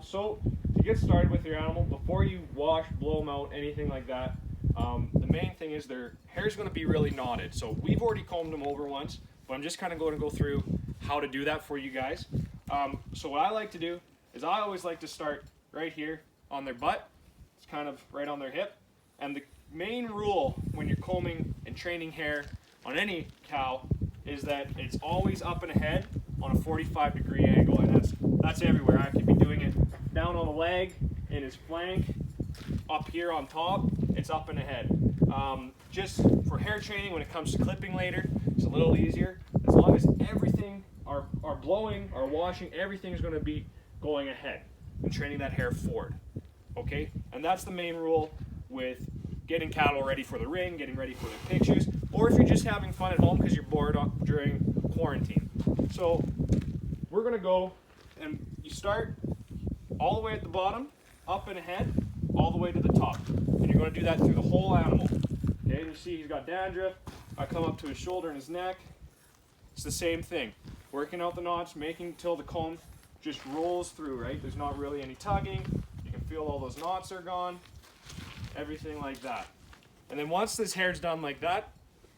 So to get started with your animal, before you wash, blow them out, anything like that, the main thing is their hair is going to be really knotted. So we've already combed them over once, but I'm just kind of going to go through how to do that for you guys. So what I like to do is I always like to start right here on their butt. It's kind of right on their hip. And the main rule when you're combing and training hair on any cow is that it's always up and ahead on a 45-degree angle, and that's everywhere. I could be doing it down on the leg, in his flank, up here on top. It's up and ahead. Just for hair training, when it comes to clipping later, it's a little easier. As long as everything, our blowing, our washing, everything is going to be going ahead and training that hair forward. Okay, and that's the main rule with getting cattle ready for the ring, getting ready for the pictures, or if you're just having fun at home because you're bored during quarantine. So we're going to go, and you start all the way at the bottom, up and ahead, all the way to the top. And you're going to do that through the whole animal. Okay, and you see he's got dandruff. I come up to his shoulder and his neck. It's the same thing. Working out the knots, making until the comb just rolls through, right? There's not really any tugging. You can feel all those knots are gone. Everything like that. And then once this hair's done like that,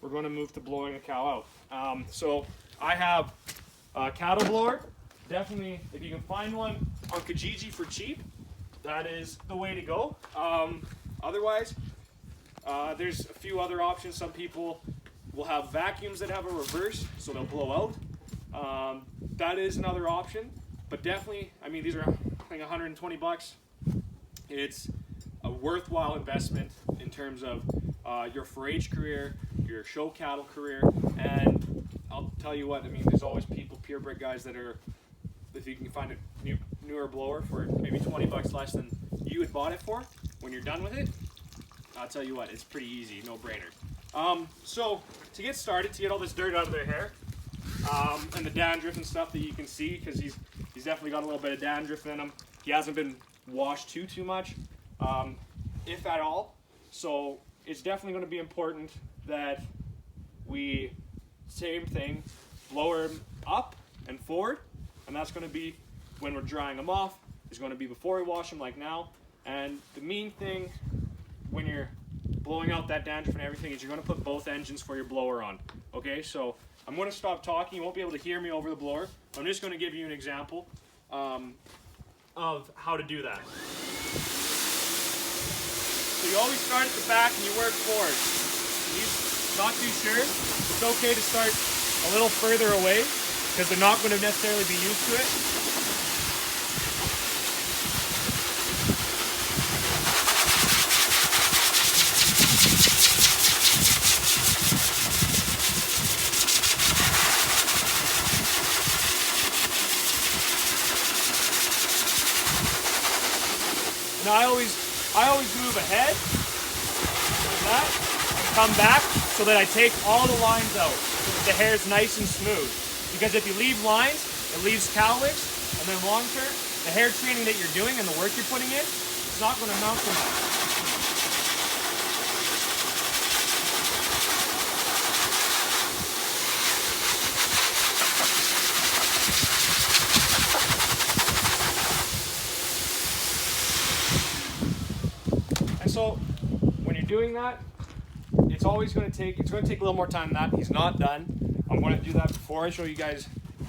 we're going to move to blowing the cow out. So I have a cattle blower. Definitely, if you can find one on Kijiji for cheap, that is the way to go. Otherwise, there's a few other options. Some people will have vacuums that have a reverse, so they'll blow out. That is another option, but definitely, I mean, these are, I think, 120 bucks. It's a worthwhile investment in terms of your 4-H career, your show cattle career, and I'll tell you what, I mean, there's always people, purebred guys that are, if you can find a newer blower for maybe 20 bucks less than you had bought it for, when you're done with it, I'll tell you what, it's pretty easy, no brainer. So to get started, to get all this dirt out of their hair, and the dandruff and stuff that you can see, because he's definitely got a little bit of dandruff in him. He hasn't been washed too much, if at all. So it's definitely going to be important that we, same thing, blow him up and forward, and that's going to be when we're drying them off. It's going to be before we wash them, like now. And the main thing when you're blowing out that dandruff and everything is you're going to put both engines for your blower on. Okay, so I'm going to stop talking. You won't be able to hear me over the blower. I'm just going to give you an example of how to do that. So you always start at the back and you work forward. If you're not too sure, it's okay to start a little further away because they're not going to necessarily be used to it. Now I always move ahead like that and come back so that I take all the lines out so that the hair is nice and smooth. Because if you leave lines, it leaves cowlicks, and then long term, the hair training that you're doing and the work you're putting in, it's not going to amount to much. So when you're doing that, it's going to take a little more time than that. He's not done. I'm going to do that before I show you guys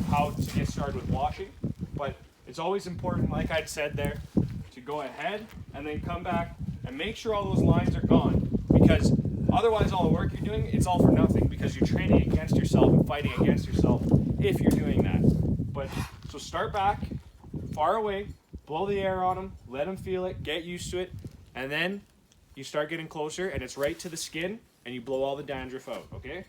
how to get started with washing. But it's always important, like I'd said there, to go ahead and then come back and make sure all those lines are gone. Because otherwise all the work you're doing, it's all for nothing because you're training against yourself and fighting against yourself if you're doing that. But so start back, far away, blow the air on them, let them feel it, get used to it, and then you start getting closer and it's right to the skin and you blow all the dandruff out, okay?